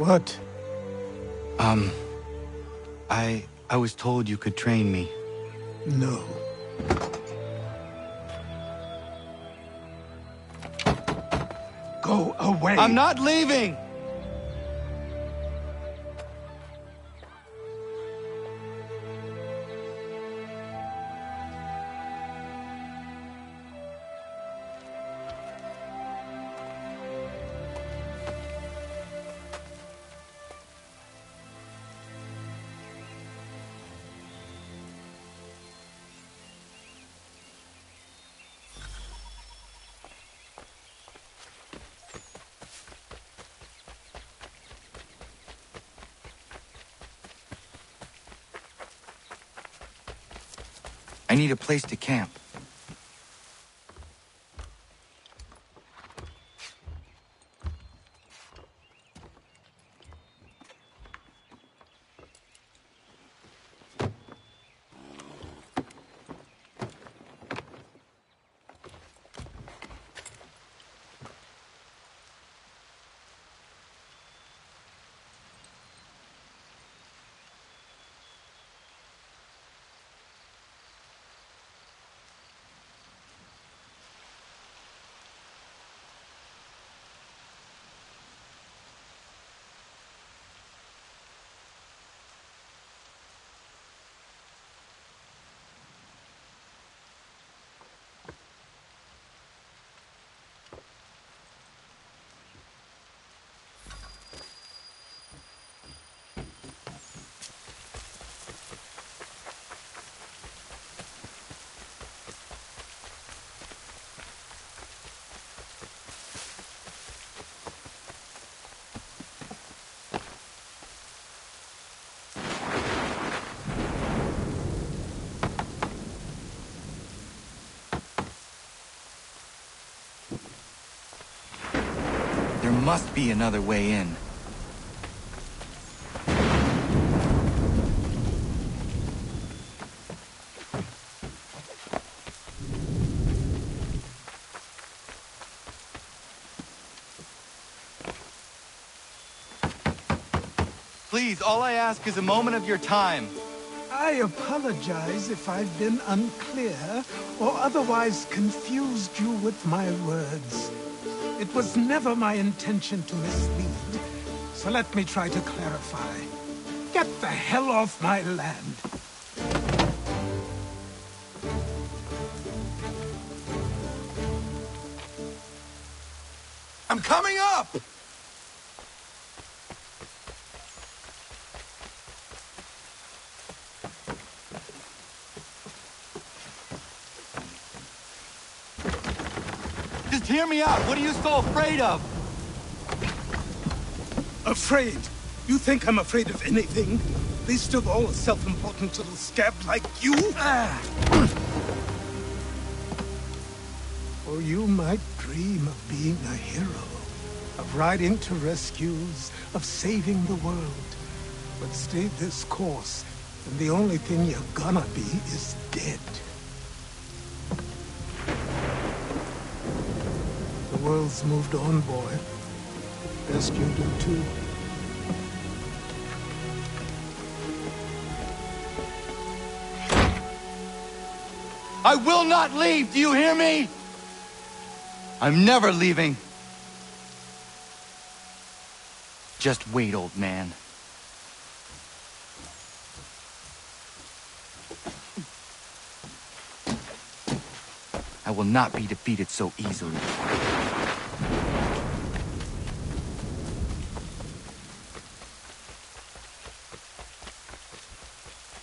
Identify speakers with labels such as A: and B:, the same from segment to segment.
A: What?
B: I was told you could train me.
A: No. Go away!
B: I'm not leaving! I need a place to camp. There must be another way in. Please, all I ask is a moment of your time.
A: I apologize if I've been unclear or otherwise confused you with my words. It was never my intention to mislead, so let me try to clarify. Get the hell off my land!
C: I'm coming up!
B: Just hear me out. What are you so afraid of?
A: Afraid? You think I'm afraid of anything? Least of all a self-important little scab like you? Or you might dream of being a hero, of riding to rescues, of saving the world. But stay this course, and the only thing you're gonna be is dead. The world's moved on, boy. Best you do too.
B: I will not leave, do you hear me? I'm never leaving. Just wait, old man. I will not be defeated so easily.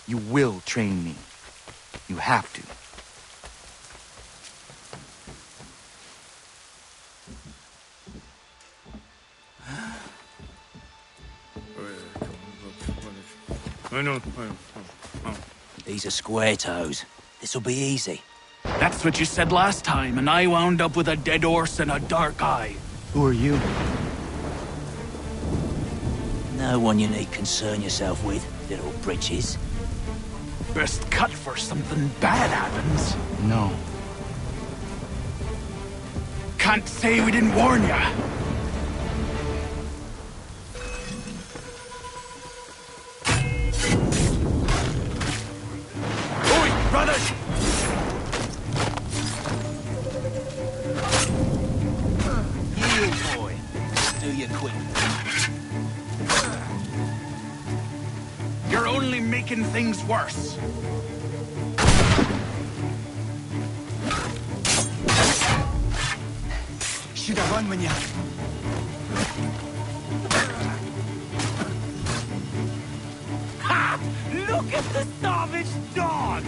B: You will train me. You have to.
D: These are square toes. This'll be easy.
E: That's what you said last time, and I wound up with a dead horse and a dark eye.
B: Who are you?
D: No one you need concern yourself with, little britches.
E: Best cut for something bad happens.
B: No.
E: Can't say we didn't warn ya.
D: Do you quick.
E: You're only making things worse.
B: Should I run when you...
E: Ha! Look at the savage dog!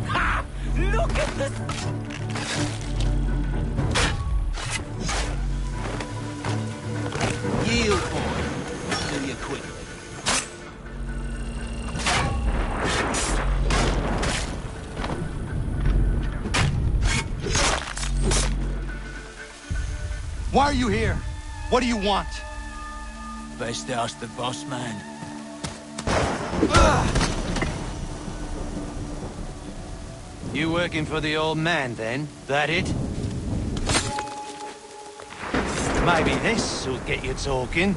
E: Ha! Look at this!
D: Yield, boy. Do you quick.
B: Why are you here? What do you want?
D: Best ask the boss man.
C: You working for the old man, then? That it? Maybe this'll get you talking.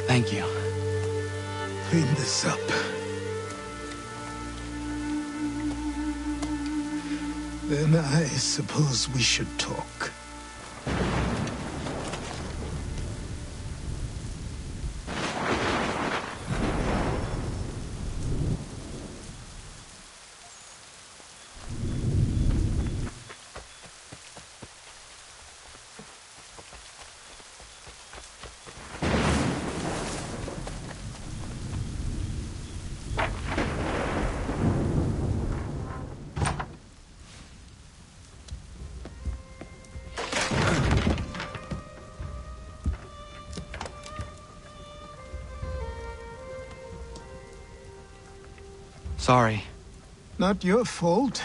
B: Thank you.
A: Clean this up. Then I suppose we should talk.
B: Sorry.
A: Not your fault.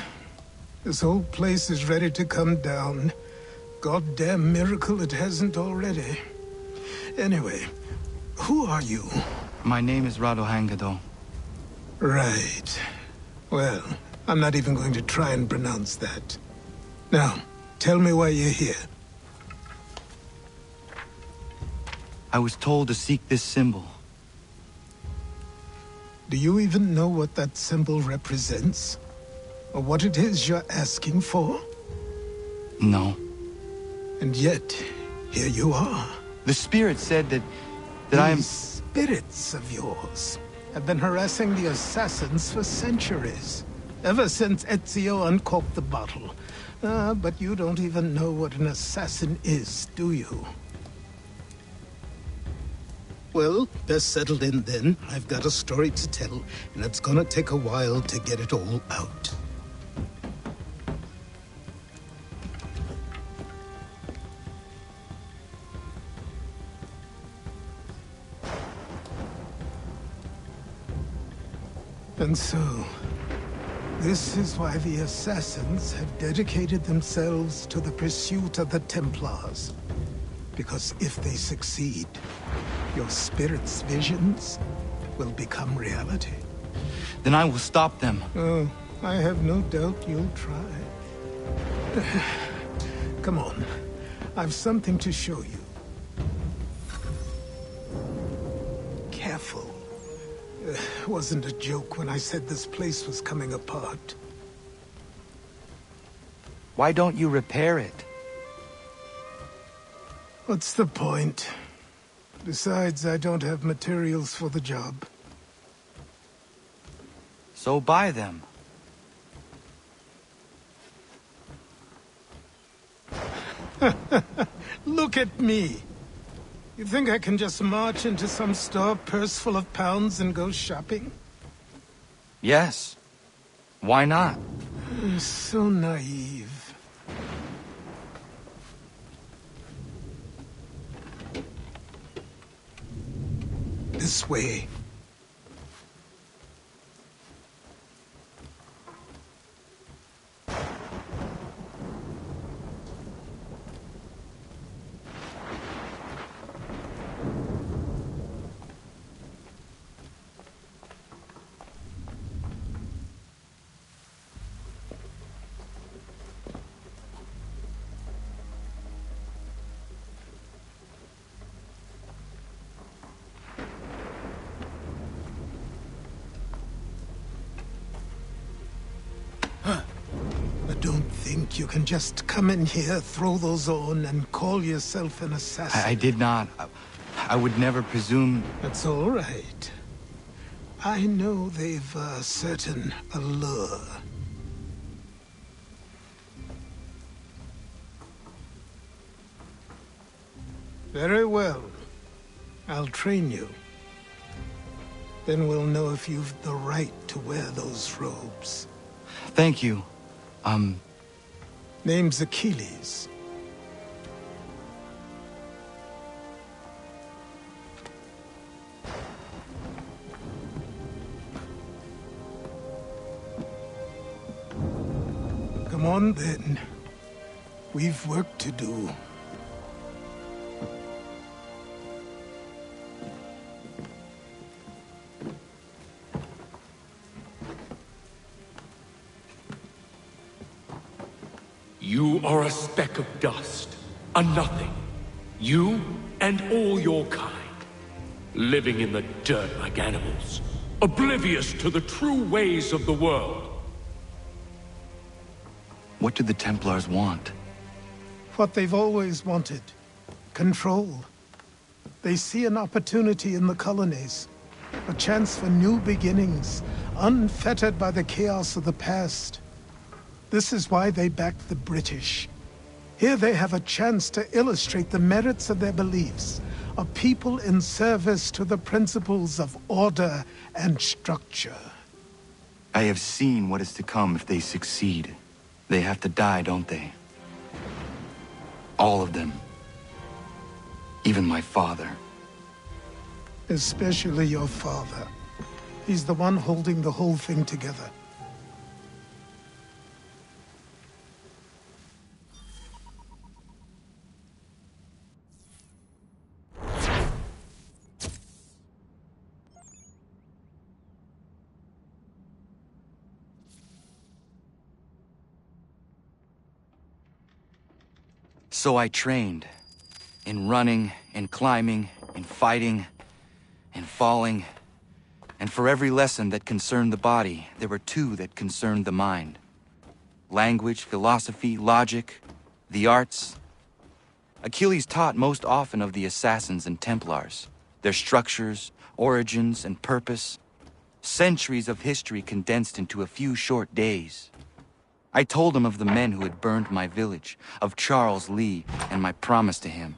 A: This whole place is ready to come down. Goddamn miracle it hasn't already. Anyway, who are you?
B: My name is Radohangado.
A: Right. Well, I'm not even going to try and pronounce that. Now, tell me why you're here.
B: I was told to seek this symbol.
A: Do you even know what that symbol represents? Or what it is you're asking for?
B: No.
A: And yet, here you are.
B: The spirit said that I am...
A: These spirits of yours have been harassing the assassins for centuries. Ever since Ezio uncorked the bottle. But you don't even know what an assassin is, do you? Well, best settled in then. I've got a story to tell, and it's gonna take a while to get it all out. And so, this is why the Assassins have dedicated themselves to the pursuit of the Templars. Because if they succeed, your spirit's visions will become reality.
B: Then I will stop them.
A: Oh, I have no doubt you'll try. Come on, I've something to show you. Careful. Wasn't a joke when I said this place was coming apart.
B: Why don't you repair it?
A: What's the point? Besides, I don't have materials for the job.
B: So buy them.
A: Look at me. You think I can just march into some store, purse full of pounds, and go shopping?
B: Yes. Why not?
A: So naive. This way. think you can just come in here, throw those on, and call yourself an assassin?
B: I did not. I would never presume...
A: That's all right. I know they've a certain allure. Very well. I'll train you. Then we'll know if you've the right to wear those robes.
B: Thank you.
A: Name's Achilles. Come on, then. We've work to do.
F: You are a speck of dust, a nothing. You and all your kind, living in the dirt like animals, oblivious to the true ways of the world.
B: What do the Templars want?
A: What they've always wanted. Control. They see an opportunity in the colonies. A chance for new beginnings, unfettered by the chaos of the past. This is why they backed the British. Here they have a chance to illustrate the merits of their beliefs. A people in service to the principles of order and structure.
B: I have seen what is to come if they succeed. They have to die, don't they? All of them. Even my father.
A: Especially your father. He's the one holding the whole thing together.
B: So I trained. In running, in climbing, in fighting, in falling. And for every lesson that concerned the body, there were two that concerned the mind. Language, philosophy, logic, the arts. Achilles taught most often of the assassins and Templars, their structures, origins, and purpose. Centuries of history condensed into a few short days. I told him of the men who had burned my village, of Charles Lee, and my promise to him.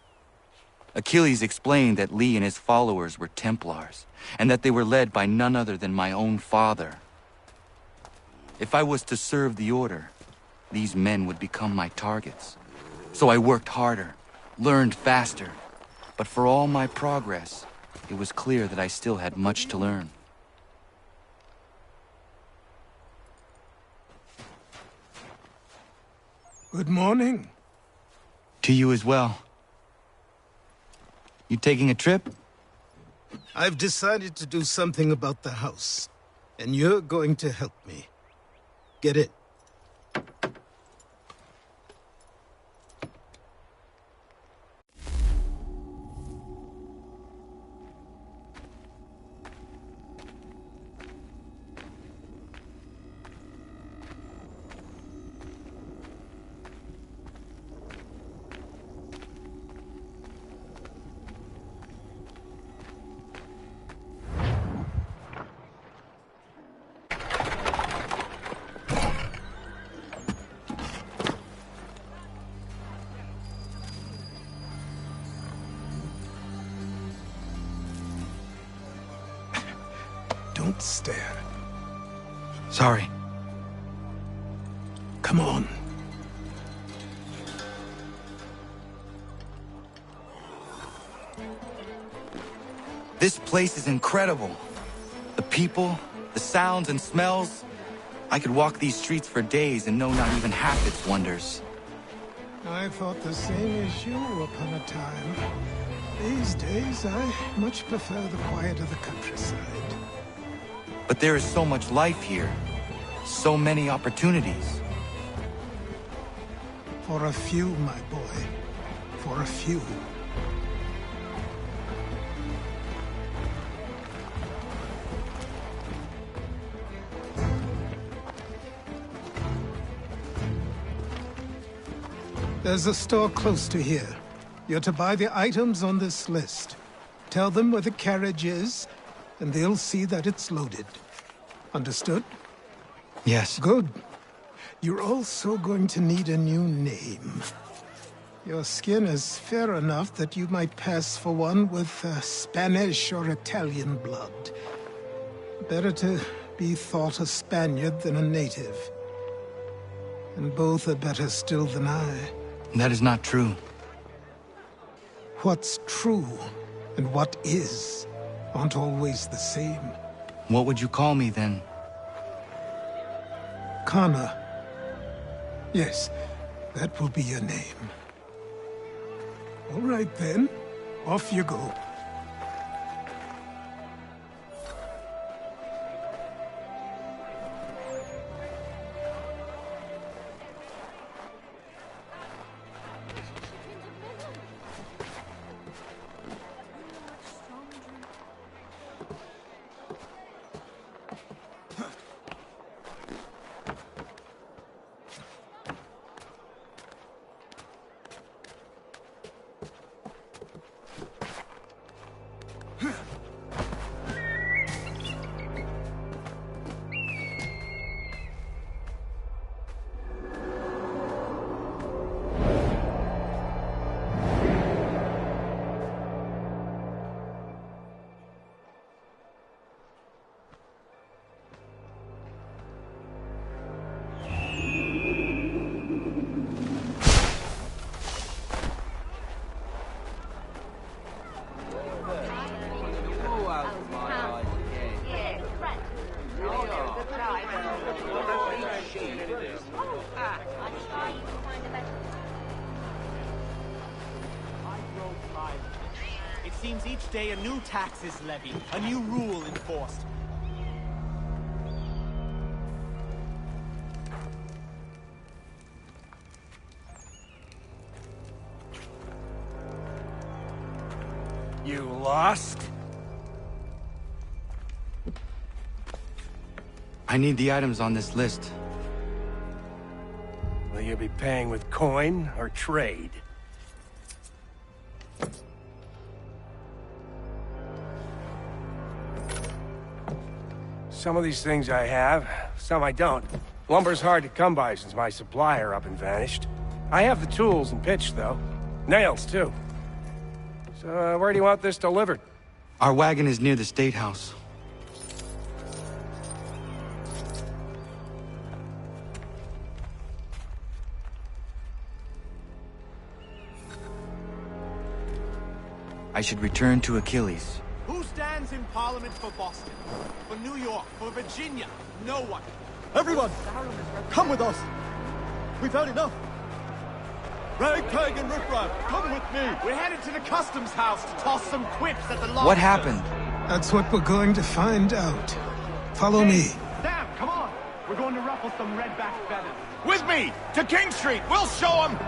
B: Achilles explained that Lee and his followers were Templars, and that they were led by none other than my own father. If I was to serve the order, these men would become my targets. So I worked harder, learned faster, but for all my progress, it was clear that I still had much to learn.
A: Good morning.
B: To you as well. You taking a trip?
A: I've decided to do something about the house, and you're going to help me. Get it? Don't stare.
B: Sorry.
A: Come on.
B: This place is incredible. The people, the sounds and smells. I could walk these streets for days and know not even half its wonders.
A: I thought the same as you upon a time. These days, I much prefer the quiet of the countryside.
B: But there is so much life here. So many opportunities.
A: For a few, my boy. For a few. There's a store close to here. You're to buy the items on this list. Tell them where the carriage is, and they'll see that it's loaded. Understood?
B: Yes.
A: Good. You're also going to need a new name. Your skin is fair enough that you might pass for one with Spanish or Italian blood. Better to be thought a Spaniard than a native. And both are better still than I.
B: That is not true.
A: What's true and what is aren't always the same.
B: What would you call me then?
A: Kana. Yes, that will be your name. All right then, off you go.
G: It seems each day a new tax is levied, a new rule enforced. You lost?
B: I need the items on this list.
G: Will you be paying with coin or trade? Some of these things I have, some I don't. Lumber's hard to come by since my supplier up and vanished. I have the tools and pitch, though. Nails, too. So, where do you want this delivered?
B: Our wagon is near the State House. I should return to Achilles.
G: Who stands in Parliament for Boston? For New York? For Virginia? No one.
H: Everyone, come with us. We've had enough. Ragtag and riffraff, come with me.
G: We're headed to the customs house to toss some quips at the lobsters.
B: What happened?
A: That's what we're going to find out. Follow me.
G: Sam, come on. We're going to ruffle some redback feathers.
H: With me, to King Street. We'll show them.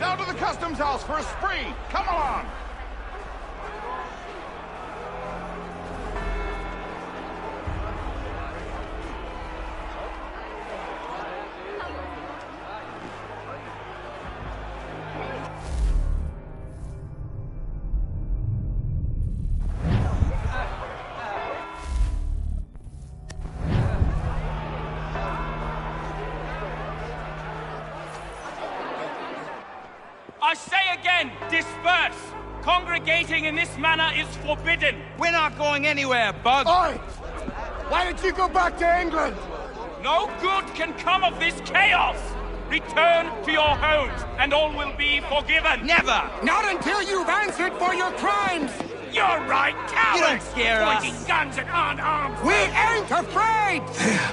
H: Down to the customs house for a spree. Come along.
I: I say again, disperse! Congregating in this manner is forbidden!
C: We're not going anywhere, Bug!
H: Oi! Why did you go back to England?
I: No good can come of this chaos! Return to your homes, and all will be forgiven!
C: Never!
H: Not until you've answered for your crimes!
I: You're right, cowards!
C: You don't scare us.
I: Pointing guns at unarmed!
H: We ain't afraid!
A: There.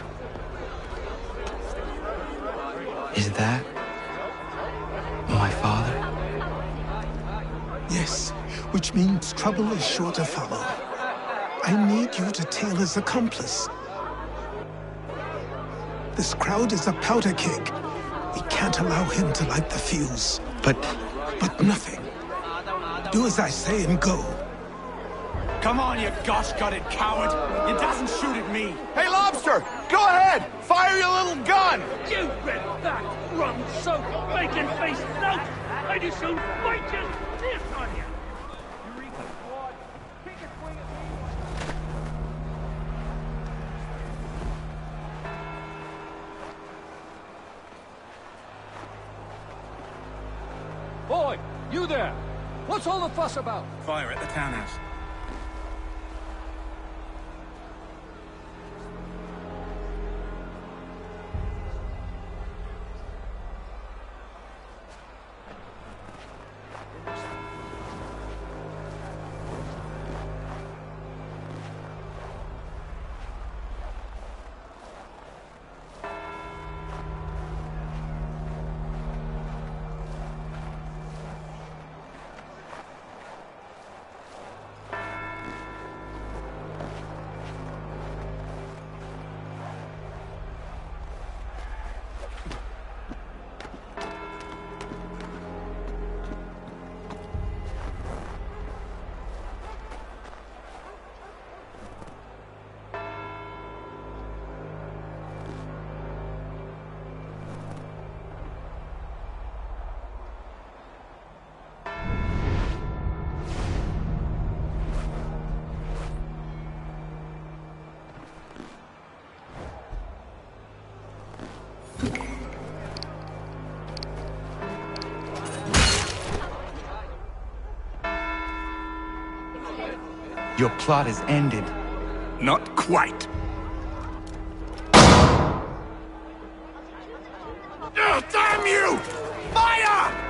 B: Is that my father?
A: Yes, which means trouble is sure to follow. I need you to tail his accomplice. This crowd is a powder keg. We can't allow him to light the fuse.
B: But
A: nothing. Do as I say and go.
G: Come on, you gosh-gutted coward! It doesn't shoot at me!
H: Hey, Lobster! Go ahead! Fire your little gun!
I: You redback! Run mighty soon fight just this on you!
J: Boy, you there! What's all the fuss about?
E: Fire at the townhouse.
B: Your plot is ended.
E: Not quite.
I: Oh, damn you! Fire!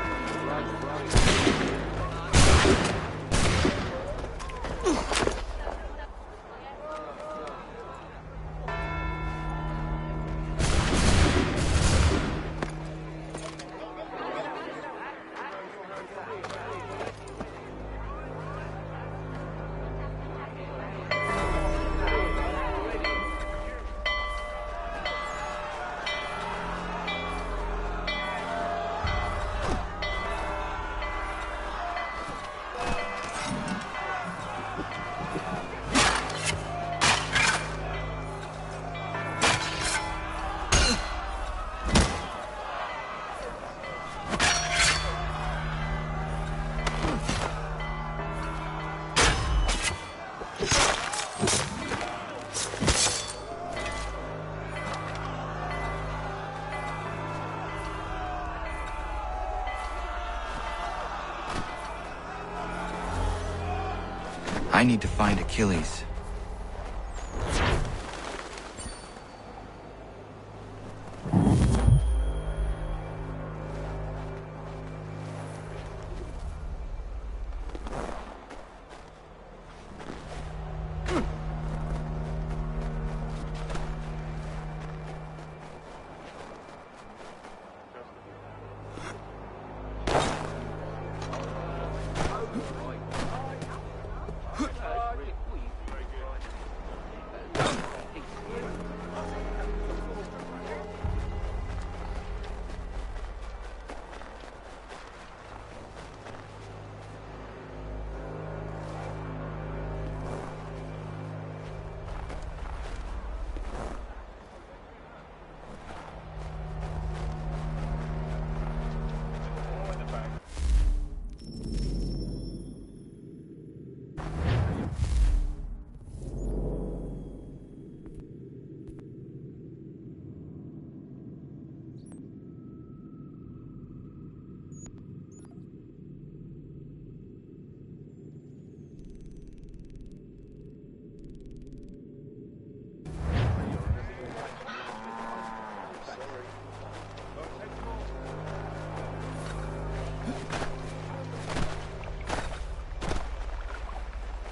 B: I need to find Achilles.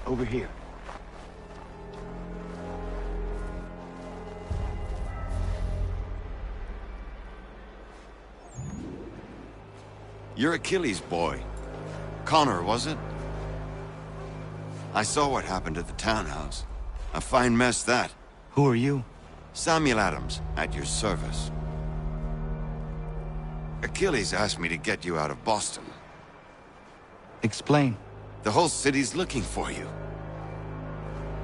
K: Over here.
L: You're Achilles' boy. Connor, was it? I saw what happened at the townhouse. A fine mess, that.
B: Who are you?
L: Samuel Adams, at your service. Achilles asked me to get you out of Boston.
B: Explain.
L: The whole city's looking for you.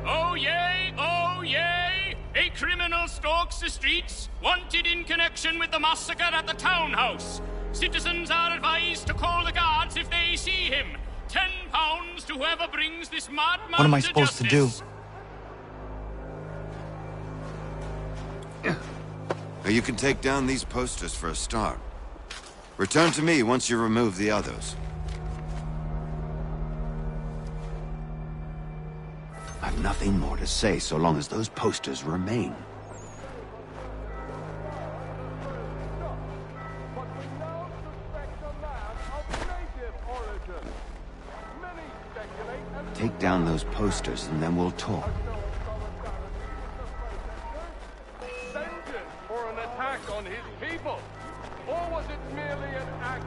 I: Oh yay, oh yay! A criminal stalks the streets, wanted in connection with the massacre at the townhouse. Citizens are advised to call the guards if they see him. £10 to whoever brings this madman
B: What am I
I: to
B: supposed to do?
I: justice.
L: You can take down these posters for a start. Return to me once you remove the others. I've nothing more to say so long as those posters remain. Take down those posters and then we'll talk.
J: For an attack on his people? Or was it merely an act?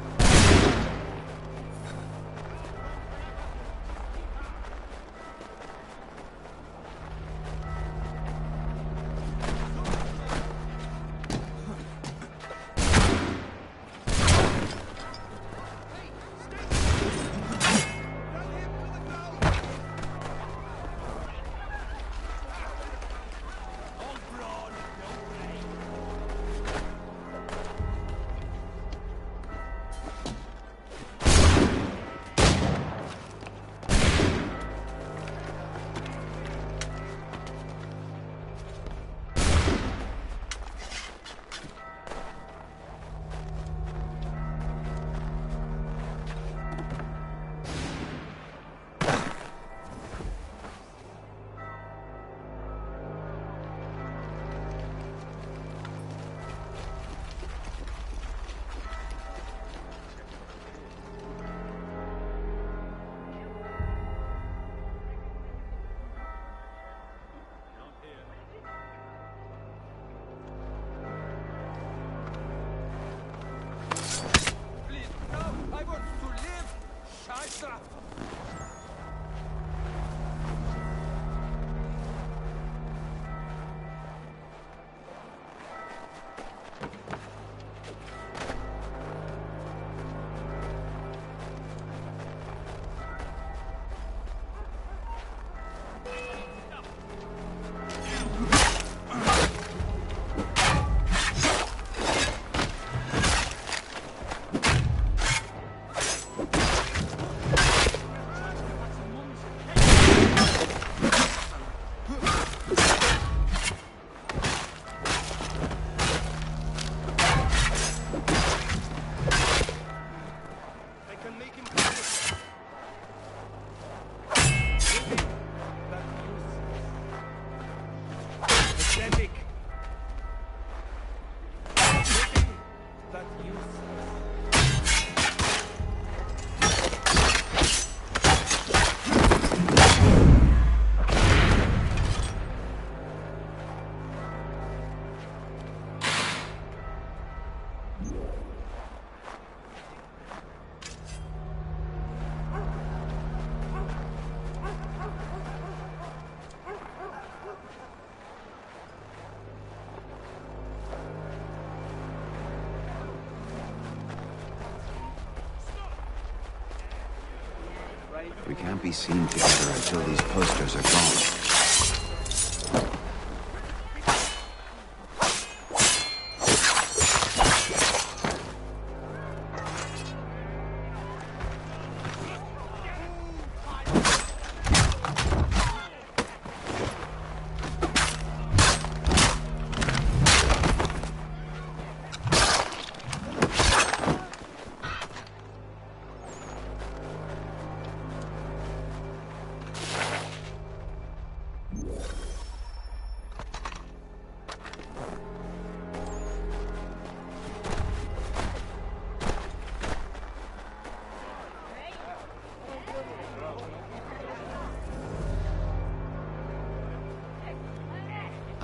L: We can't be seen together until these posters are gone.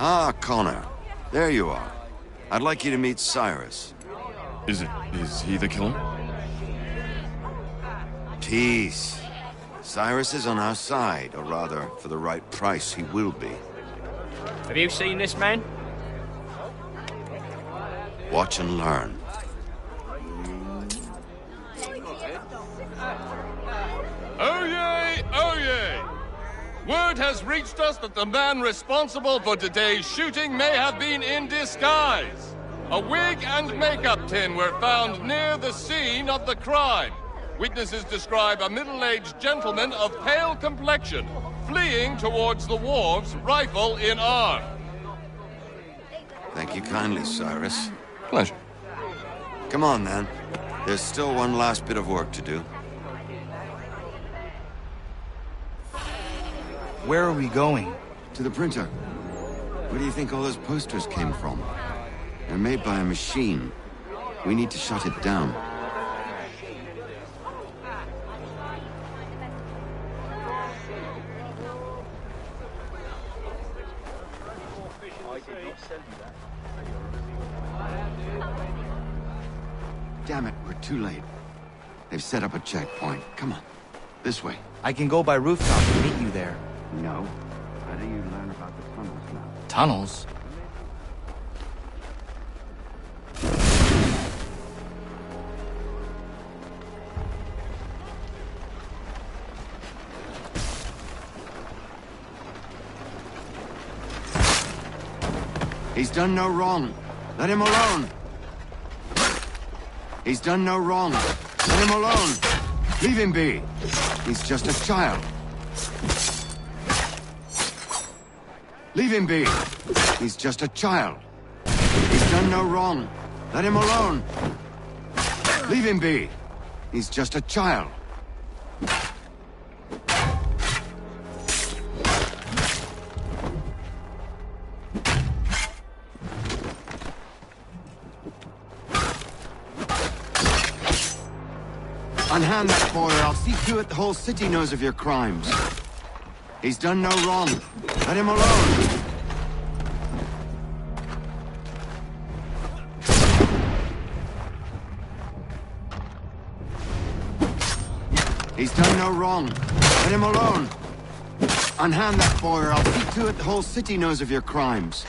L: Ah, Connor. There you are. I'd like you to meet Cyrus.
K: Is he the killer?
L: Tease. Cyrus is on our side, or rather, for the right price, he will be.
I: Have you seen this man?
L: Watch and learn.
J: Oyez! Oyez! Word has reached us that the man responsible for today's shooting may have been in disguise. A wig and makeup tin were found near the scene of the crime. Witnesses describe a middle-aged gentleman of pale complexion fleeing towards the wharves, rifle in arm.
L: Thank you kindly, Cyrus.
K: Pleasure.
L: Come on, then. There's still one last bit of work to do.
B: Where are we going?
L: To the printer. Where do you think all those posters came from? They're made by a machine. We need to shut it down. Damn it, we're too late. They've set up a checkpoint. Come on. This way.
B: I can go by rooftop and meet you there.
L: No. How do you learn about the tunnels now?
B: Tunnels?
L: He's done no wrong. Let him alone. He's done no wrong. Let him alone. Leave him be. He's just a child. Leave him be. He's just a child. He's done no wrong. Let him alone. Leave him be. He's just a child. Unhand that boy, or I'll see to it the whole city knows of your crimes. He's done no wrong. Let him alone. He's done no wrong. Let him alone. Unhand that boy, or I'll see to it the whole city knows of your crimes.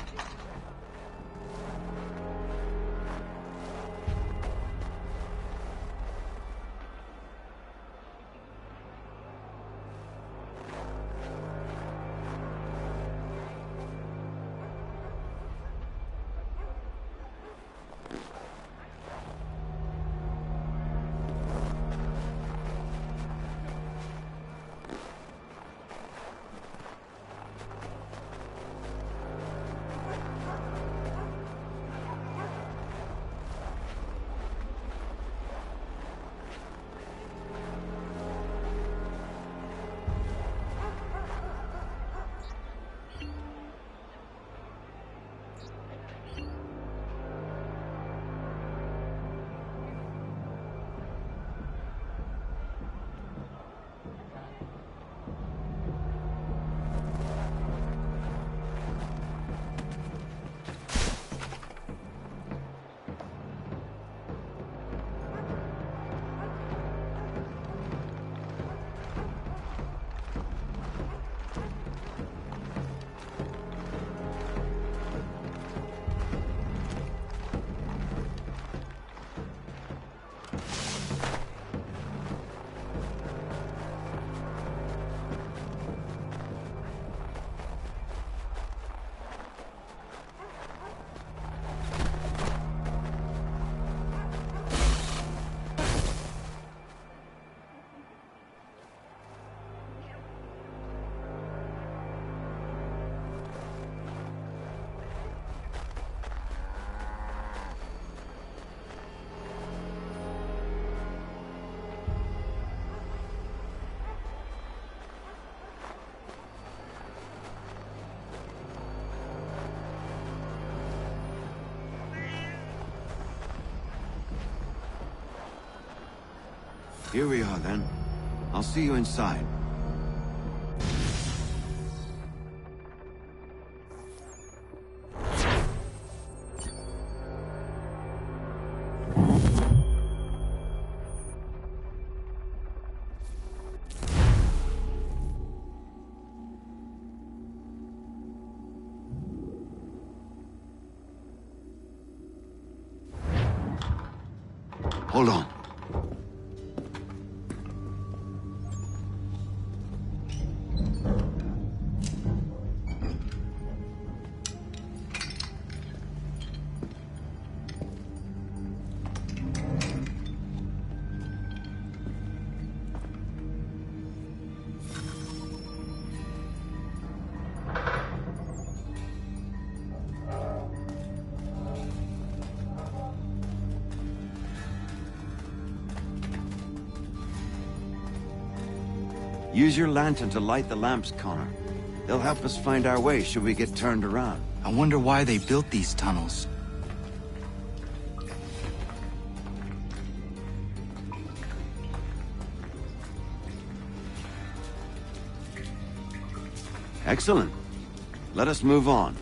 L: Here we are, then. I'll see you inside. Hold on. Use your lantern to light the lamps, Connor. They'll help us find our way should we get turned around.
B: I wonder why they built these tunnels.
L: Excellent. Let us move on.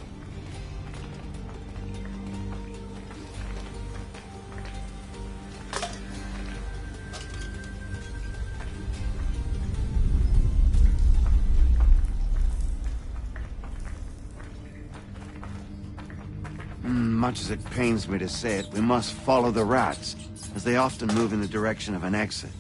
L: Much as it pains me to say it, we must follow the rats, as they often move in the direction of an exit.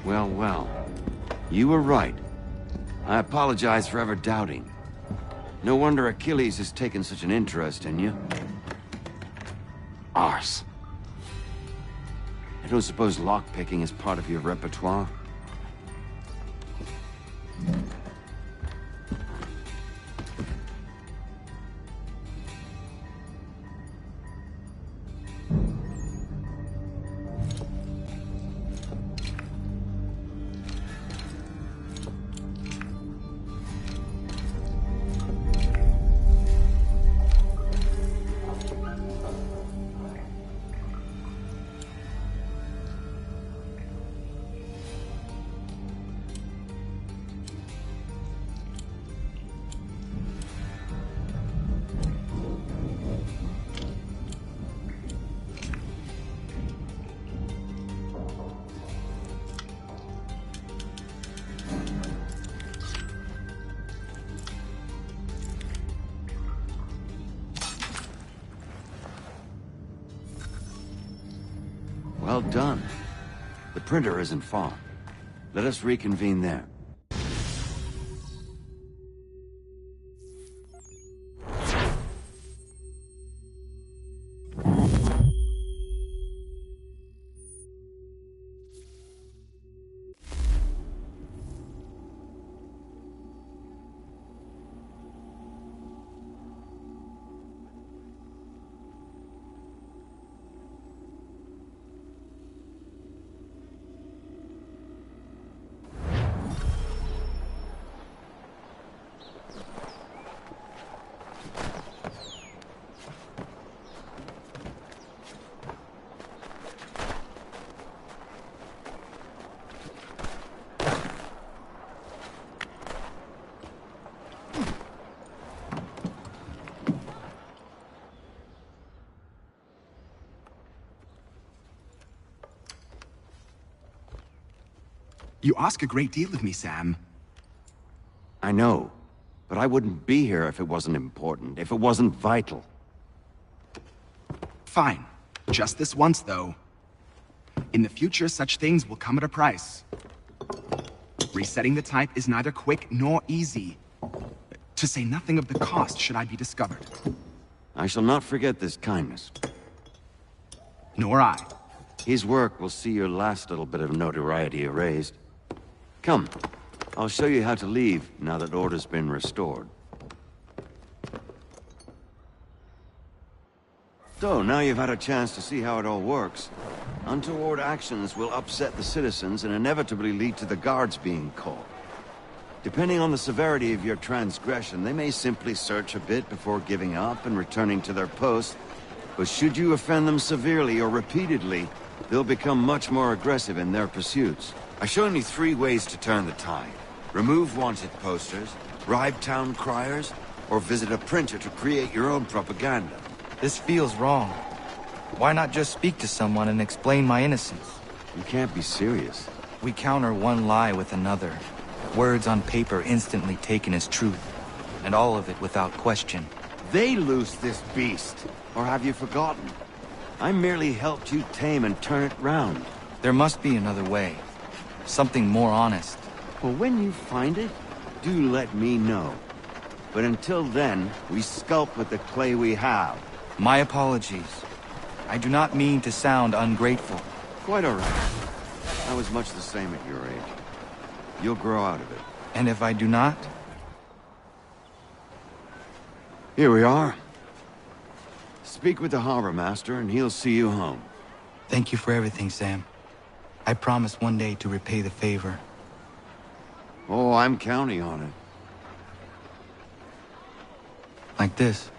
L: Well, well. You were right. I apologize for ever doubting. No wonder Achilles has taken such an interest in you. Arse. I don't suppose lockpicking is part of your repertoire? Well done. The printer isn't far. Let us reconvene there.
M: You ask a great deal of me, Sam.
L: I know, but I wouldn't be here if it wasn't important, if it wasn't vital.
M: Fine. Just this once, though. In the future, such things will come at a price. Resetting the type is neither quick nor easy. To say nothing of the cost should I be discovered.
L: I shall not forget this kindness.
M: Nor I.
L: His work will see your last little bit of notoriety erased. Come, I'll show you how to leave now that order's been restored. So, now you've had a chance to see how it all works. Untoward actions will upset the citizens and inevitably lead to the guards being called. Depending on the severity of your transgression, they may simply search a bit before giving up and returning to their posts. But should you offend them severely or repeatedly, they'll become much more aggressive in their pursuits. I've shown you 3 ways to turn the tide. Remove wanted posters, bribe town criers, or visit a printer to create your own propaganda.
B: This feels wrong. Why not just speak to someone and explain my innocence?
L: You can't be serious.
B: We counter one lie with another. Words on paper instantly taken as truth. And all of it without question.
L: They loosed this beast. Or have you forgotten? I merely helped you tame and turn it round.
B: There must be another way. Something more honest.
L: Well, when you find it, do let me know. But until then, we sculpt with the clay we have.
B: My apologies. I do not mean to sound ungrateful.
L: Quite all right. I was much the same at your age. You'll grow out of it.
B: And if I do not?
L: Here we are. Speak with the harbor master and he'll see you home.
B: Thank you for everything, Sam. I promise one day to repay the favor.
L: Oh, I'm counting on it.
B: Like this.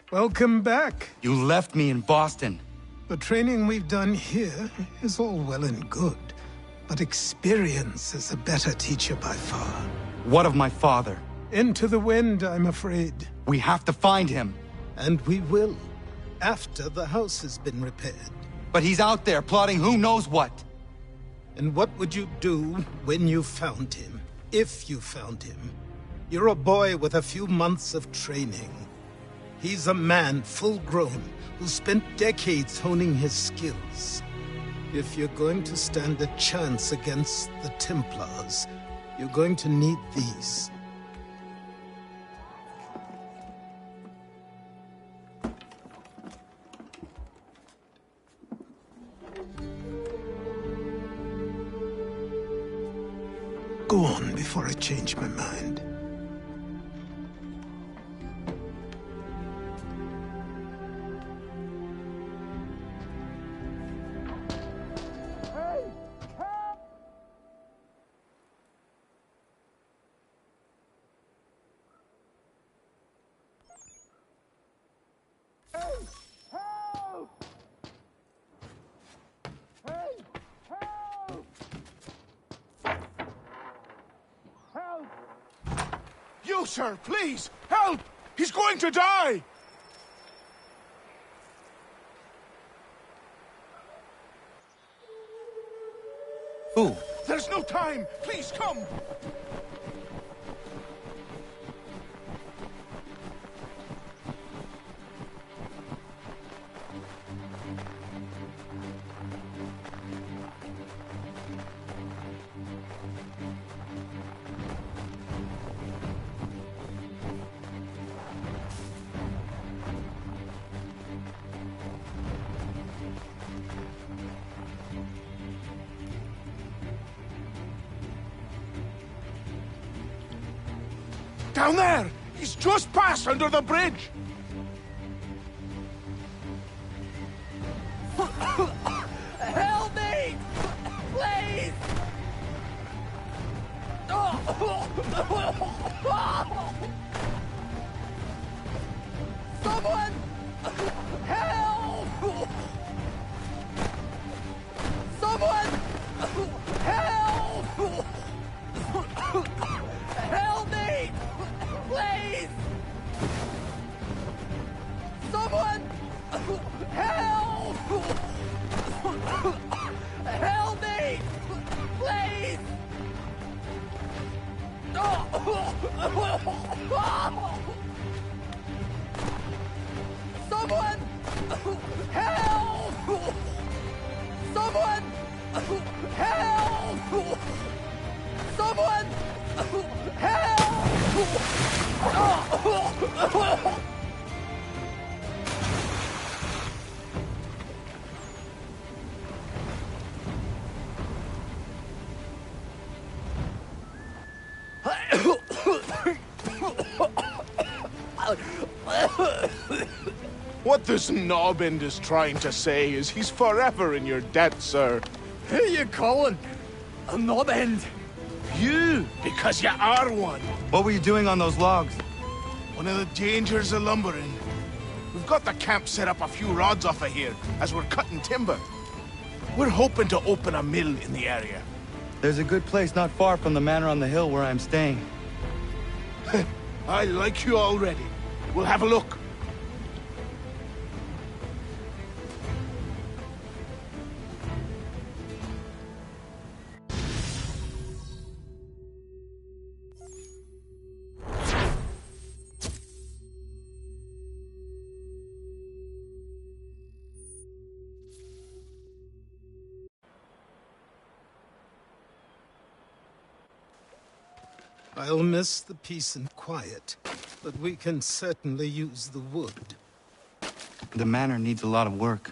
A: Welcome back.
B: You left me in Boston.
A: The training we've done here is all well and good, but experience is a better teacher by far.
B: What of my father?
A: Into the wind, I'm afraid.
B: We have to find him.
A: And we will, after the house has been repaired.
B: But he's out there plotting who knows what.
A: And what would you do when you found him? If you found him? You're a boy with a few months of training. He's a man, full-grown, who spent decades honing his skills. If you're going to stand a chance against the Templars, you're going to need these. Go on before I change my mind.
N: You, sir, please! Help! He's going to die!
B: Who?
N: There's no time! Please, come! Down there! He's just passed under the bridge!
O: Help me! Please! Someone! Help! Someone! Help! Help me! Please! Someone! Help! Help me! Please! Someone! Help! Someone! Help! Someone! Help!
N: What this knobend is trying to say is he's forever in your debt, sir.
O: Who you calling? A knobend?
N: You, because you are one.
B: What were you doing on those logs?
N: One of the dangers of lumbering. We've got the camp set up a few rods off of here, as we're cutting timber. We're hoping to open a mill in the area.
B: There's a good place not far from the manor on the hill where I'm staying.
N: I like you already. We'll have a look.
A: I'll miss the peace and quiet, but we can certainly use the wood.
B: The manor needs a lot of work.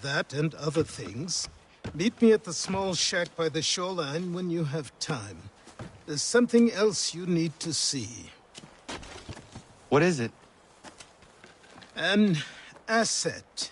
A: That and other things. Meet me at the small shack by the shoreline when you have time. There's something else you need to see.
B: What is it?
A: An asset.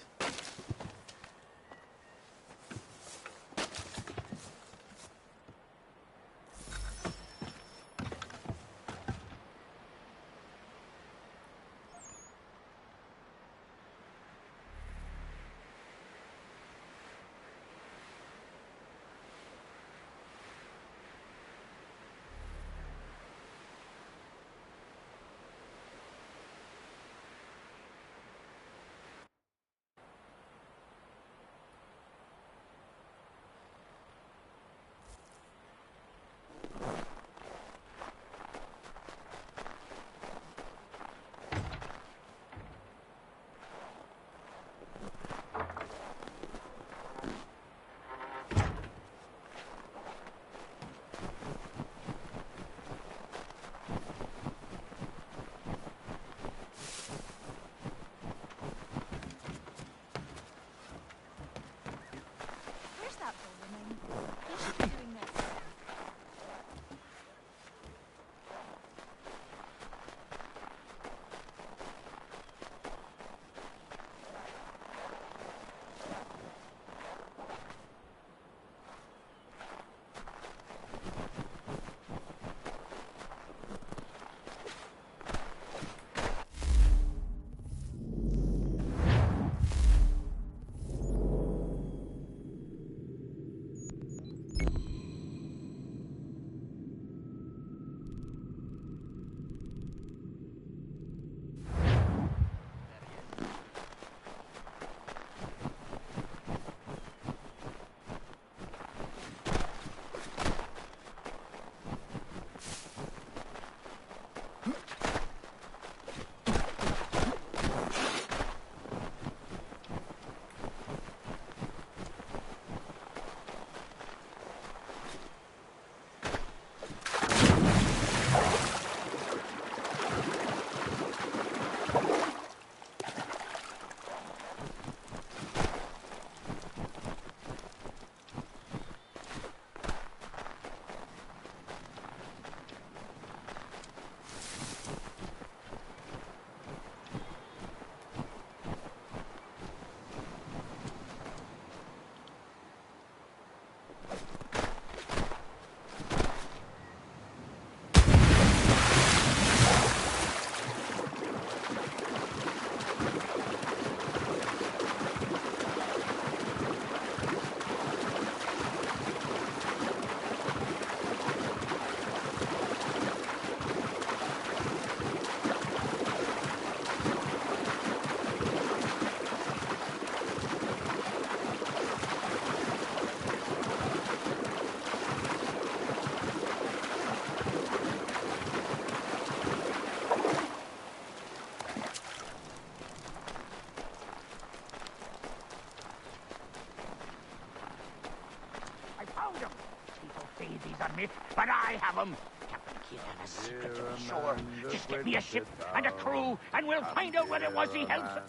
P: boy, but I have them. Captain Kidd had a secret to be sure. Just get me a ship and a crew, and we'll find out what it was he held.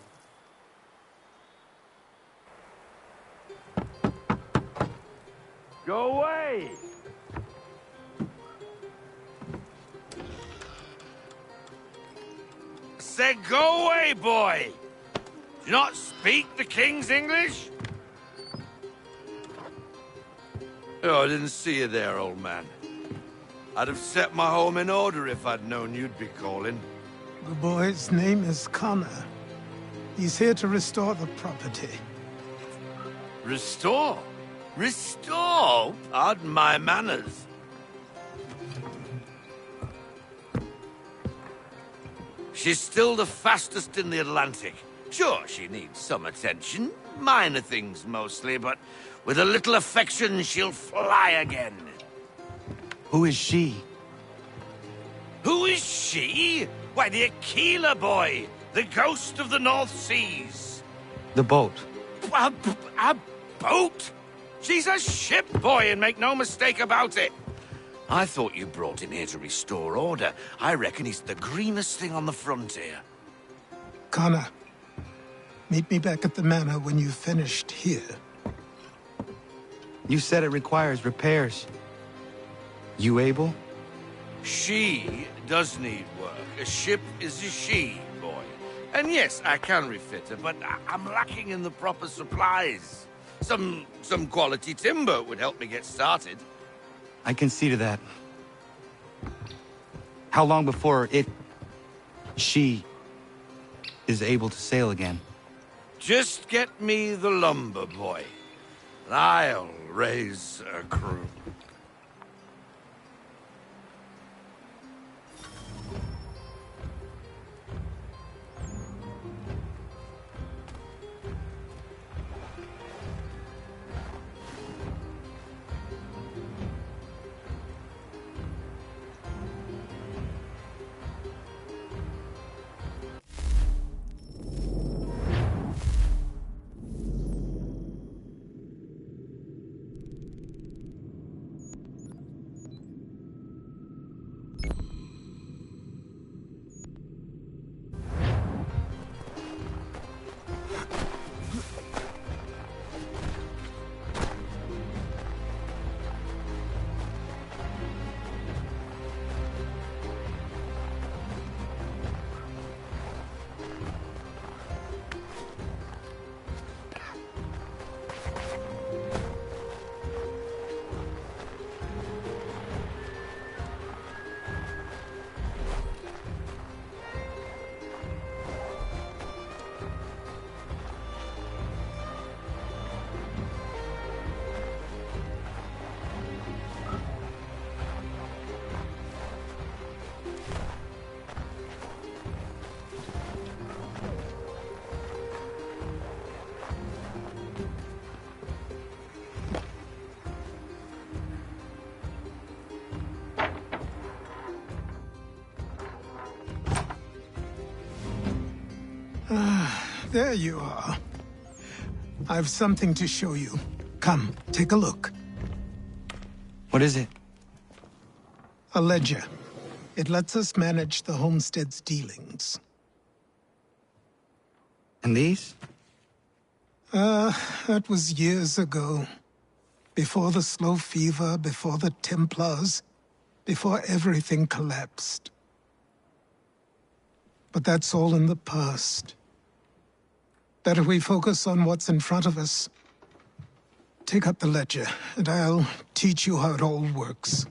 I: Go away!
Q: Said go away, boy! Do you not speak the King's English? Oh, I didn't see you there, old man. I'd have set my home in order if I'd known you'd be calling.
A: The boy's name is Connor. He's here to restore the property.
Q: Restore? Restore? Pardon my manners. She's still the fastest in the Atlantic. Sure, she needs some attention. Minor things mostly, but with a little affection, she'll fly again.
B: Who is she?
Q: Who is she? Why, the Aquila boy, the ghost of the North Seas.
B: The boat.
Q: A boat? She's a ship, boy, and make no mistake about it. I thought you brought him here to restore order. I reckon he's the greenest thing on the frontier.
A: Connor, meet me back at the manor when you've finished here.
B: You said it requires repairs. You able?
Q: She does need work. A ship is a she, boy. And yes, I can refit her, but I'm lacking in the proper supplies. Some quality timber would help me get started.
B: I can see to that. How long before she is able to sail again?
Q: Just get me the lumber, boy. And I'll raise a crew.
A: There you are. I've something to show you. Come, take a look.
B: What is it?
A: A ledger. It lets us manage the homestead's dealings.
B: And these?
A: That was years ago. Before the slow fever, before the Templars, before everything collapsed. But that's all in the past. Better we focus on what's in front of us. Take up the ledger, and I'll teach you how it all works.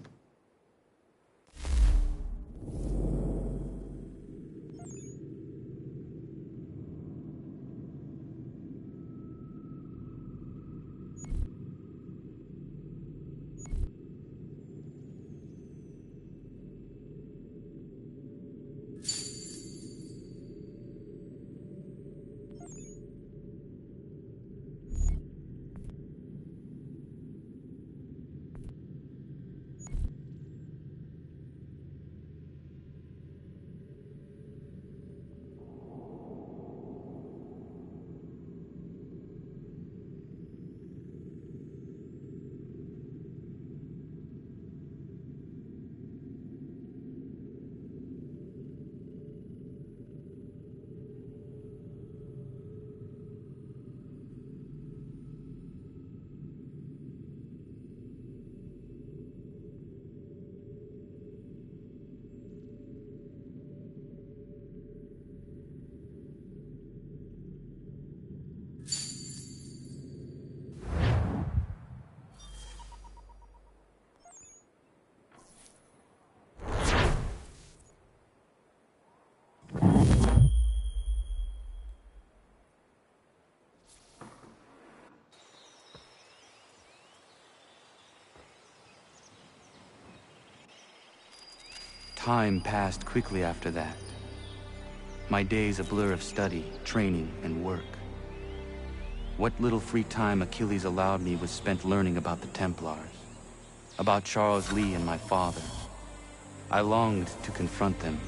B: Time passed quickly after that. My days a blur of study, training, and work. What little free time Achilles allowed me was spent learning about the Templars, about Charles Lee and my father. I longed to confront them,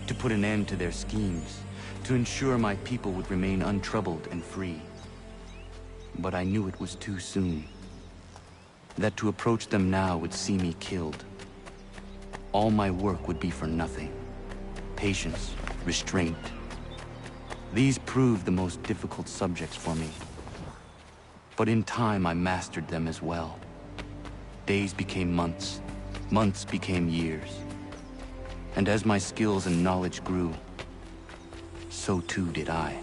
B: to put an end to their schemes, to ensure my people would remain untroubled and free. But I knew it was too soon, that to approach them now would see me killed. All my work would be for nothing. Patience, restraint. These proved the most difficult subjects for me. But in time, I mastered them as well. Days became months, months became years. And as my skills and knowledge grew, so too did I.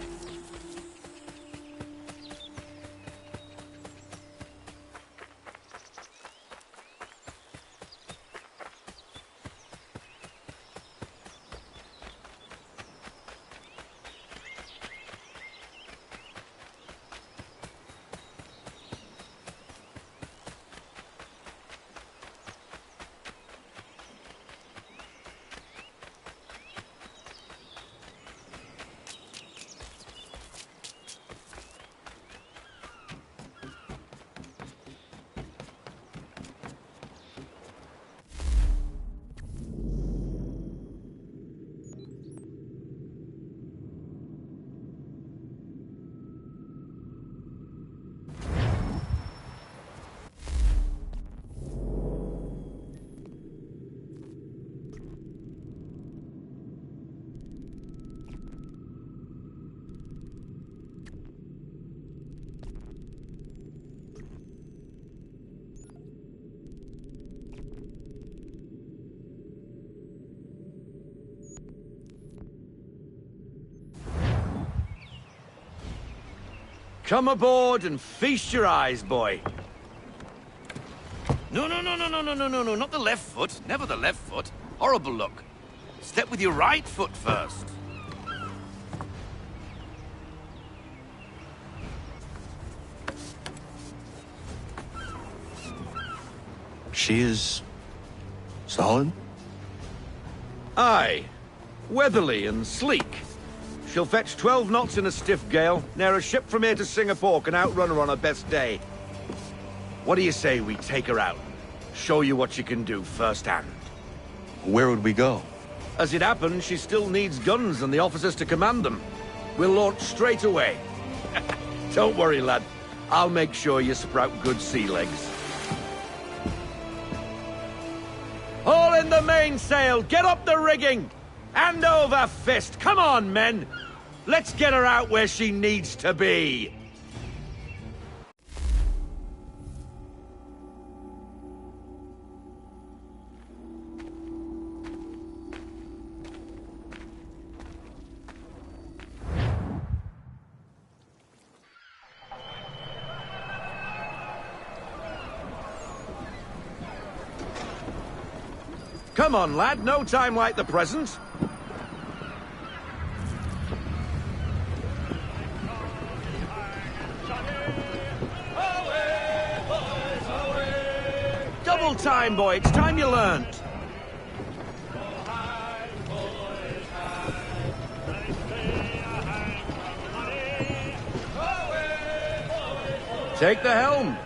Q: Come aboard and feast your eyes, boy. No, not the left foot. Never the left foot. Horrible look. Step with your right foot first.
K: She is... solid?
Q: Aye. Weatherly and sleek. She'll fetch 12 knots in a stiff gale, ne'er a ship from here to Singapore can outrun her on her best day. What do you say we take her out? Show you what she can do firsthand.
K: Where would we go?
Q: As it happens, she still needs guns and the officers to command them. We'll launch straight away. Don't worry, lad. I'll make sure you sprout good sea legs. Haul in the mainsail! Get up the rigging! Hand over fist! Come on, men! Let's get her out where she needs to be! Come on, lad. No time like the present. Double time, boy. It's time you learned. Take the helm.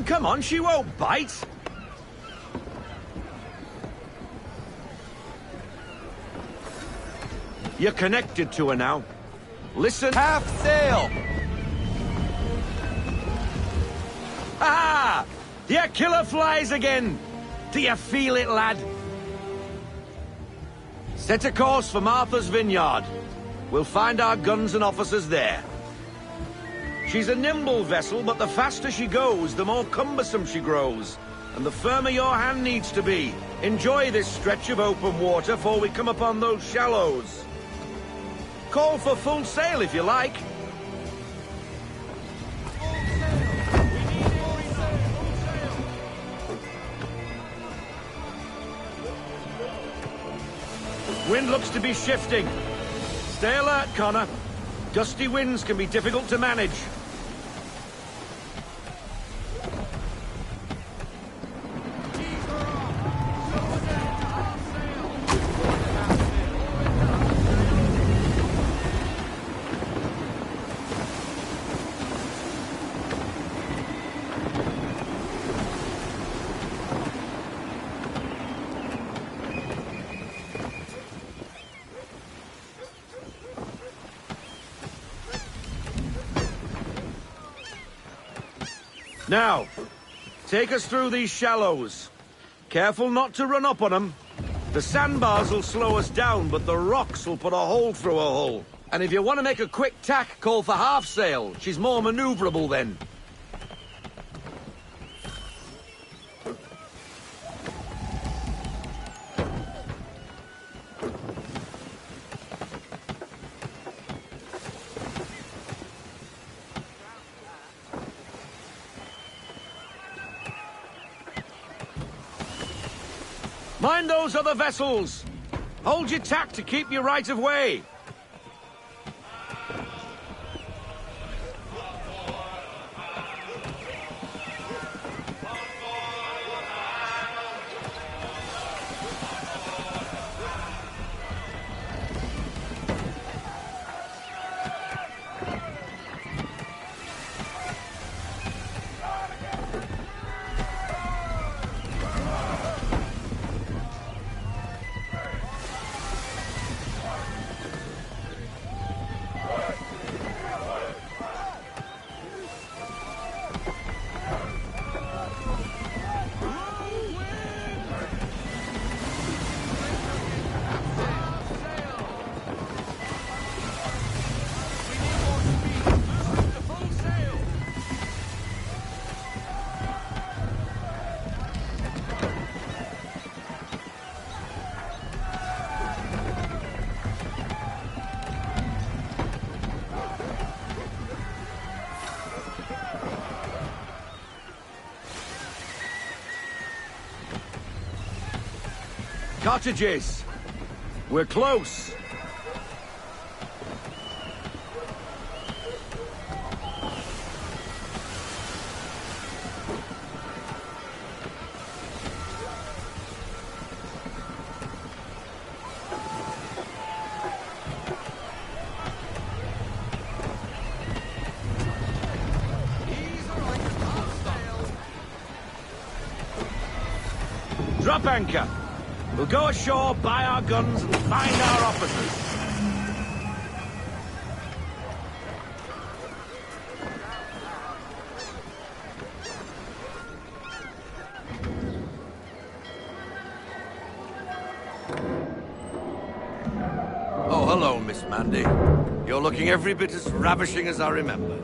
Q: Come on, she won't bite. You're connected to her now. Listen.
B: Half sail!
Q: Ah! The killer flies again! Do you feel it, lad? Set a course for Martha's Vineyard. We'll find our guns and officers there. She's a nimble vessel, but the faster she goes, the more cumbersome she grows. And the firmer your hand needs to be. Enjoy this stretch of open water before we come upon those shallows. Call for full sail if you like. Wind looks to be shifting. Stay alert, Connor.
R: Gusty winds can be difficult to manage. Now, take us through these shallows. Careful not to run up on them. The sandbars will slow us down, but the rocks will put a hole through a hull. And if you want to make a quick tack, call for half sail. She's more maneuverable then. Mind those other vessels! Hold your tack to keep your right of way! Cottages! We're close! Drop anchor! We'll go ashore, buy our guns, and find our officers.
Q: Oh, hello, Miss Mandy. You're looking every bit as ravishing as I remember.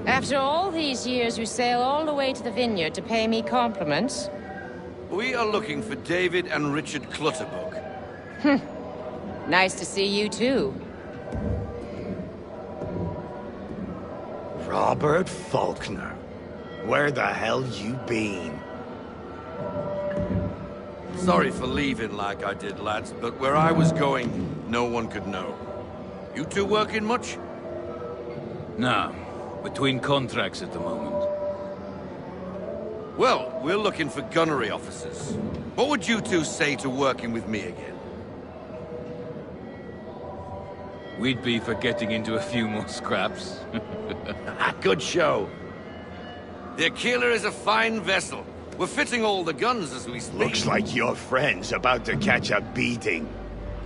S: After all these years, you sail all the way to the vineyard to pay me compliments?
Q: We are looking for David and Richard Clutterbuck.
S: Nice to see you, too.
T: Robert Faulkner. Where the hell you been?
Q: Sorry for leaving like I did, lads, but where I was going, no one could know. You two working much?
U: No. Between contracts at the moment.
Q: Well, we're looking for gunnery officers. What would you two say to working with me again?
U: We'd be for getting into a few more scraps.
Q: Good show. The Aquila is a fine vessel. We're fitting all the guns as we speak.
T: Looks like your friend's about to catch a beating.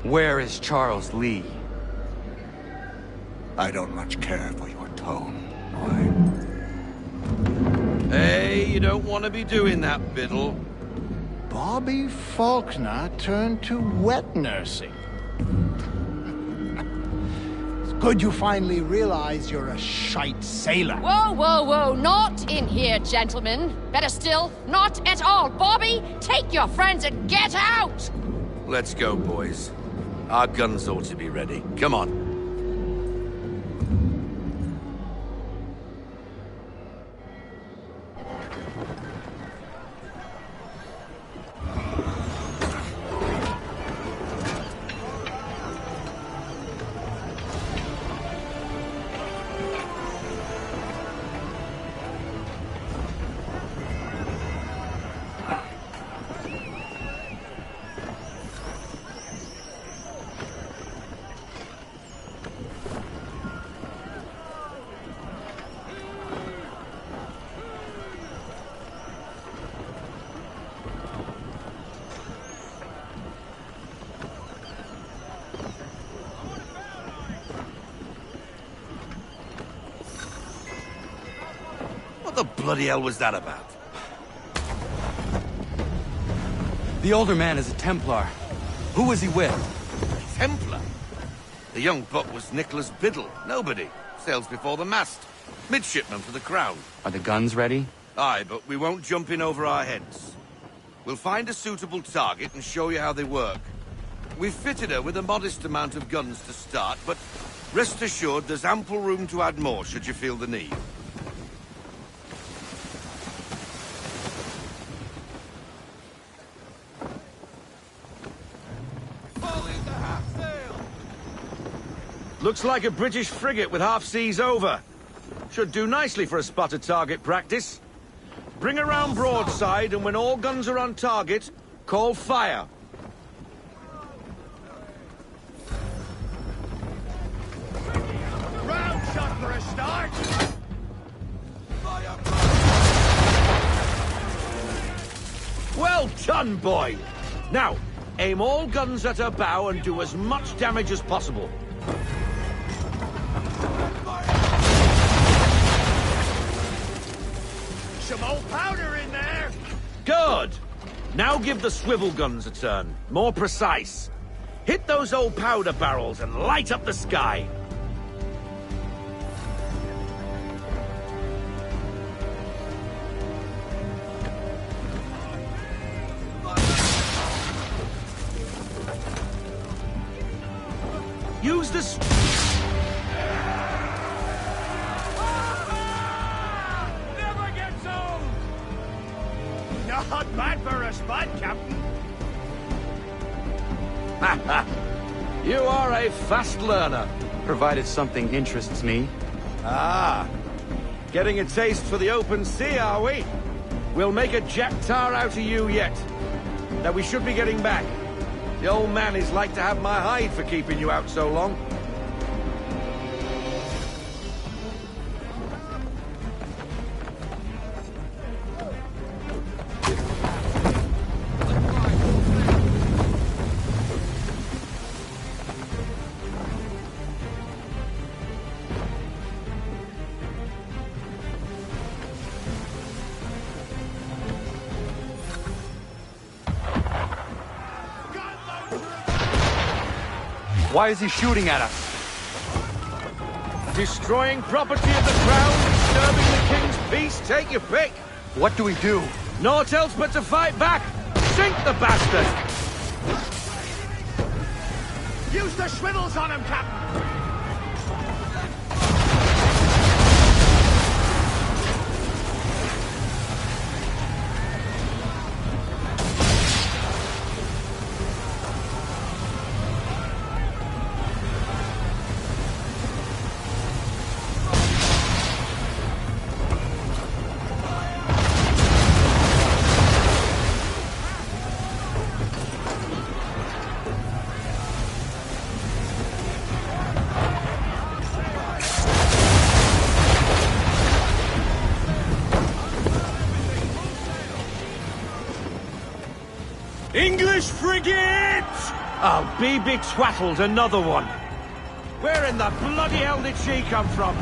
B: Where is Charles Lee?
T: I don't much care for your tone.
Q: Hey, you don't want to be doing that, Biddle.
T: Bobby Faulkner turned to wet nursing. It's good you finally realize you're a shite sailor.
S: Whoa, whoa, whoa, not in here, gentlemen. Better still, not at all. Bobby, take your friends and get out!
Q: Let's go, boys. Our guns ought to be ready. Come on. What the bloody hell was that about?
B: The older man is a Templar. Who was he with?
Q: Templar? The young buck was Nicholas Biddle. Nobody. Sails before the mast. Midshipman for the Crown.
B: Are the guns ready?
Q: Aye, but we won't jump in over our heads. We'll find a suitable target and show you how they work. We've fitted her with a modest amount of guns to start, but rest assured there's ample room to add more should you feel the need.
R: Looks like a British frigate with half seas over. Should do nicely for a spotted target practice. Bring around broadside, and when all guns are on target, call fire.
O: Round shot for a start!
R: Well done, boy! Now, aim all guns at her bow and do as much damage as possible.
O: Some old powder in there!
R: Good! Now give the swivel guns a turn. More precise. Hit those old powder barrels and light up the sky. Use this.
O: Never gets old! Not bad for a spud, Captain.
R: You are a fast learner.
B: Provided something interests me.
R: Ah, getting a taste for the open sea, are we? We'll make a jack tar out of you yet. Now we should be getting back. The old man is like to have my hide for keeping you out so long.
B: Why is he shooting at us?
R: Destroying property of the Crown, disturbing the King's peace, take your pick.
B: What do we do?
R: Naught else but to fight back. Sink the bastard!
O: Use the swivels on him, Captain!
R: English frigate! Oh, be betwaddled, another one. Where in the bloody hell did she come from?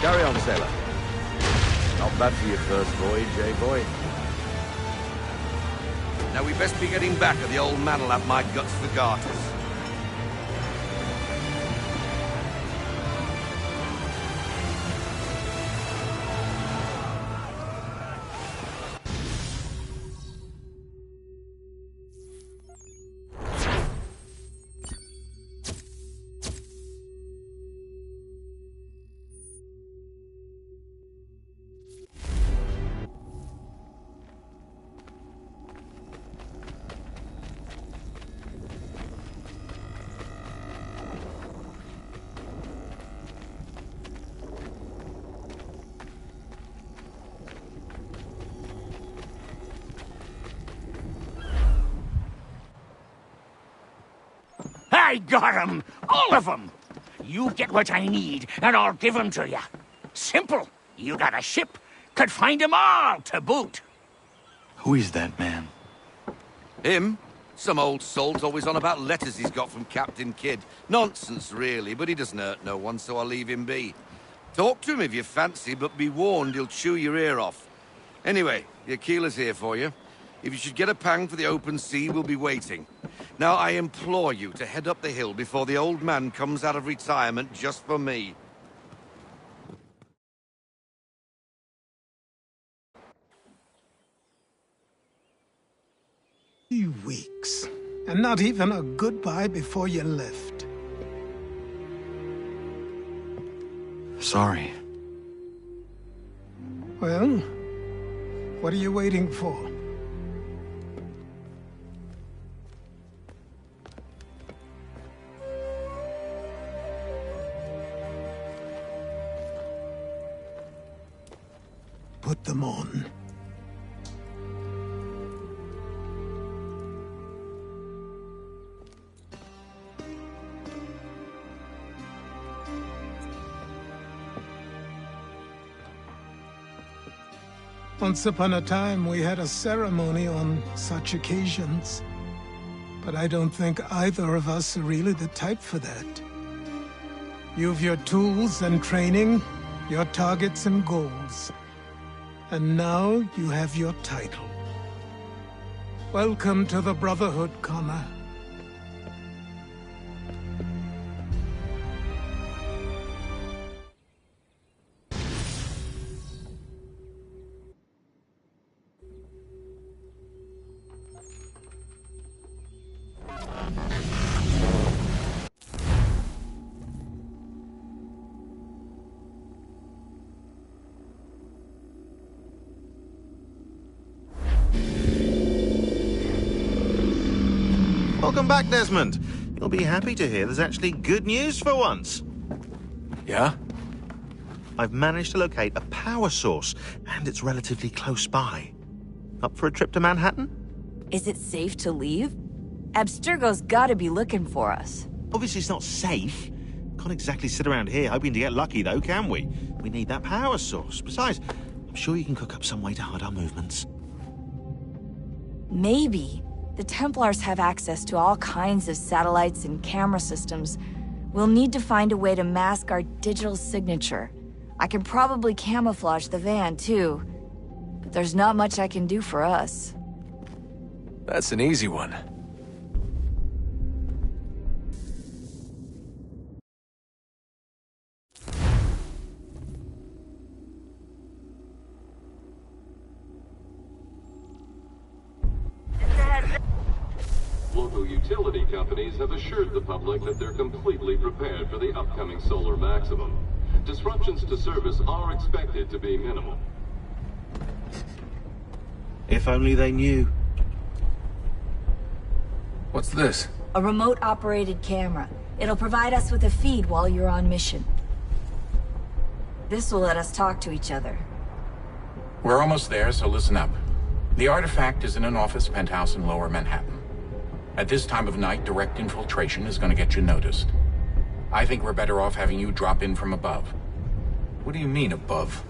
R: Carry on, sailor. Not bad for your first voyage, eh, boy?
Q: Now we best be getting back, or the old man'll have my guts for garters.
P: I got 'em! All of 'em! You get what I need, and I'll give 'em to you. Simple. You got a ship. Could find 'em all to boot.
B: Who is that man?
Q: Him? Some old salt's always on about letters he's got from Captain Kidd. Nonsense, really, but he doesn't hurt no one, so I'll leave him be. Talk to him if you fancy, but be warned he'll chew your ear off. Anyway, your keeler's here for you. If you should get a pang for the open sea, we'll be waiting. Now, I implore you to head up the hill before the old man comes out of retirement just for me.
A: 3 weeks, and not even a goodbye before you left.
B: Sorry.
A: Well, what are you waiting for? Put them on. Once upon a time, we had a ceremony on such occasions. But I don't think either of us are really the type for that. You've your tools and training, your targets and goals. And now you have your title. Welcome to the Brotherhood, Connor.
D: Welcome back, Desmond. You'll be happy to hear there's actually good news for once.
U: Yeah?
D: I've managed to locate a power source, and it's relatively close by. Up for a trip to Manhattan?
V: Is it safe to leave? Abstergo's gotta be looking for us.
D: Obviously it's not safe. Can't exactly sit around here hoping to get lucky, though, can we? We need that power source. Besides, I'm sure you can cook up some way to hide our movements.
V: Maybe. The Templars have access to all kinds of satellites and camera systems. We'll need to find a way to mask our digital signature. I can probably camouflage the van, too. But there's not much I can do for us.
U: That's an easy one.
W: Local utility companies have assured the public that they're completely prepared for the upcoming solar maximum. Disruptions to service are expected to be minimal.
D: If only they knew.
U: What's this?
V: A remote-operated camera. It'll provide us with a feed while you're on mission. This will let us talk to each other.
X: We're almost there, so listen up. The artifact is in an office penthouse in Lower Manhattan. At this time of night, direct infiltration is going to get you noticed. I think we're better off having you drop in from above.
U: What do you mean, above?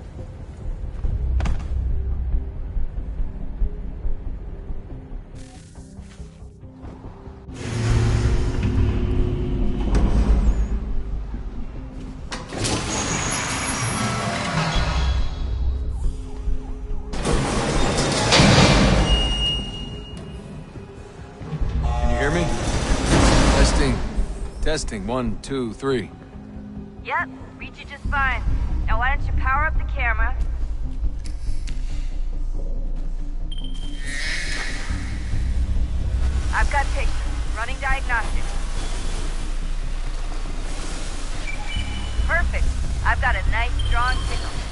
C: Testing, 1, 2, 3.
V: Yep, read you just fine. Now why don't you power up the camera? I've got pictures. Running diagnostics. Perfect. I've got a nice, strong signal.